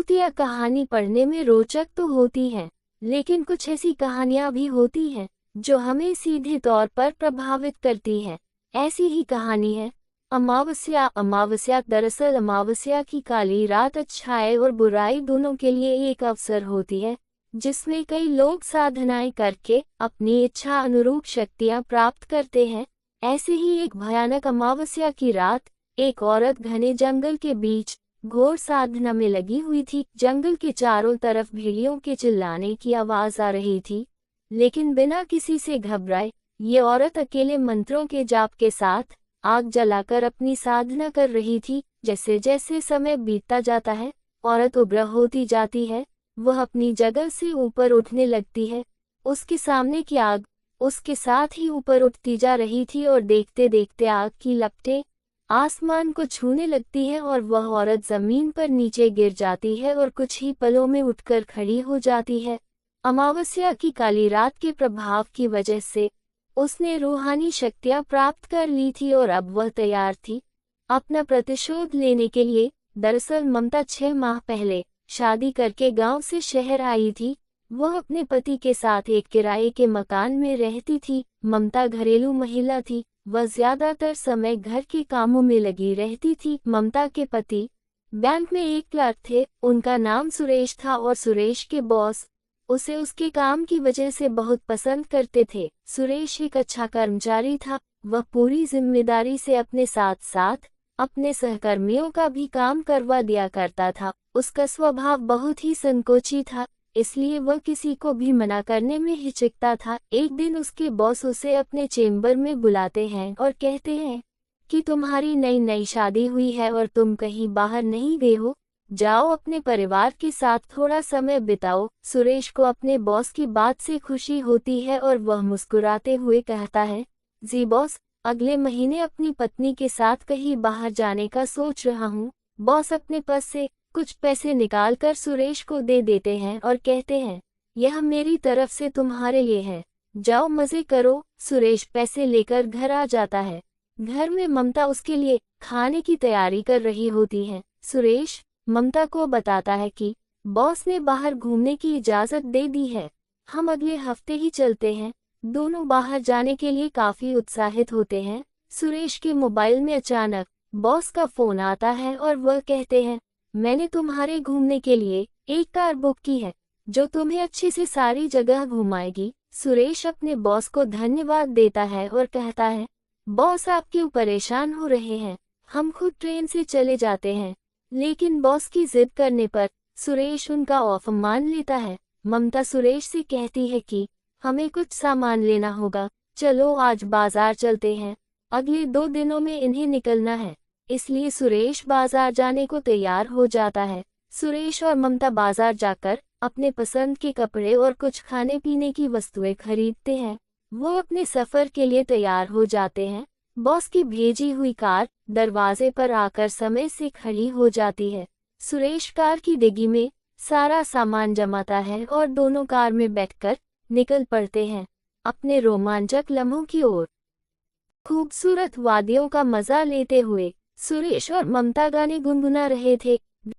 भूतिया कहानी पढ़ने में रोचक तो होती है, लेकिन कुछ ऐसी कहानियां भी होती हैं जो हमें सीधे तौर पर प्रभावित करती है। ऐसी ही कहानी है अमावस्या। अमावस्या दरअसल अमावस्या की काली रात अच्छाई और बुराई दोनों के लिए एक अवसर होती है, जिसमें कई लोग साधनाएं करके अपनी इच्छा अनुरूप शक्तियां प्राप्त करते हैं। ऐसे ही एक भयानक अमावस्या की रात एक औरत घने जंगल के बीच घोर साधना में लगी हुई थी। जंगल के चारों तरफ भेड़ियों के चिल्लाने की आवाज आ रही थी, लेकिन बिना किसी से घबराए ये औरत अकेले मंत्रों के जाप के साथ आग जलाकर अपनी साधना कर रही थी। जैसे जैसे समय बीतता जाता है, औरत उग्र होती जाती है। वह अपनी जगह से ऊपर उठने लगती है। उसके सामने की आग उसके साथ ही ऊपर उठती जा रही थी और देखते देखते आग की लपटें आसमान को छूने लगती है और वह औरत जमीन पर नीचे गिर जाती है और कुछ ही पलों में उठकर खड़ी हो जाती है। अमावस्या की काली रात के प्रभाव की वजह से उसने रूहानी शक्तियां प्राप्त कर ली थी और अब वह तैयार थी अपना प्रतिशोध लेने के लिए। दरअसल ममता 6 माह पहले शादी करके गांव से शहर आई थी। वह अपने पति के साथ एक किराए के मकान में रहती थी। ममता घरेलू महिला थी, वह ज्यादातर समय घर के कामों में लगी रहती थी। ममता के पति बैंक में एक क्लर्क थे। उनका नाम सुरेश था और सुरेश के बॉस उसे उसके काम की वजह से बहुत पसंद करते थे। सुरेश एक अच्छा कर्मचारी था। वह पूरी जिम्मेदारी से अपने साथ साथ अपने सहकर्मियों का भी काम करवा दिया करता था। उसका स्वभाव बहुत ही संकोची था, इसलिए वह किसी को भी मना करने में हिचकता था। एक दिन उसके बॉस उसे अपने चेम्बर में बुलाते हैं और कहते हैं कि तुम्हारी नई नई शादी हुई है और तुम कहीं बाहर नहीं गए हो, जाओ अपने परिवार के साथ थोड़ा समय बिताओ। सुरेश को अपने बॉस की बात से खुशी होती है और वह मुस्कुराते हुए कहता है, जी बॉस, अगले महीने अपनी पत्नी के साथ कहीं बाहर जाने का सोच रहा हूँ। बॉस अपने पर्स से कुछ पैसे निकालकर सुरेश को दे देते हैं और कहते हैं, यह मेरी तरफ से तुम्हारे लिए है, जाओ मजे करो। सुरेश पैसे लेकर घर आ जाता है। घर में ममता उसके लिए खाने की तैयारी कर रही होती है। सुरेश ममता को बताता है कि बॉस ने बाहर घूमने की इजाजत दे दी है, हम अगले हफ्ते ही चलते हैं। दोनों बाहर जाने के लिए काफी उत्साहित होते हैं। सुरेश के मोबाइल में अचानक बॉस का फोन आता है और वह कहते हैं, मैंने तुम्हारे घूमने के लिए एक कार बुक की है जो तुम्हें अच्छे से सारी जगह घुमाएगी। सुरेश अपने बॉस को धन्यवाद देता है और कहता है, बॉस आप क्यों परेशान हो रहे हैं, हम खुद ट्रेन से चले जाते हैं। लेकिन बॉस की जिद करने पर सुरेश उनका ऑफर मान लेता है। ममता सुरेश से कहती है कि हमें कुछ सामान लेना होगा, चलो आज बाजार चलते हैं, अगले 2 दिनों में इन्हें निकलना है। इसलिए सुरेश बाजार जाने को तैयार हो जाता है। सुरेश और ममता बाजार जाकर अपने पसंद के कपड़े और कुछ खाने पीने की वस्तुएं खरीदते हैं। वो अपने सफर के लिए तैयार हो जाते हैं। बॉस की भेजी हुई कार दरवाजे पर आकर समय से खड़ी हो जाती है। सुरेश कार की डिग्गी में सारा सामान जमाता है और दोनों कार में बैठकर निकल पड़ते हैं अपने रोमांचक लम्हों की ओर। खूबसूरत वादियों का मजा लेते हुए सुरेश और ममता गाने गुनगुना रहे थे।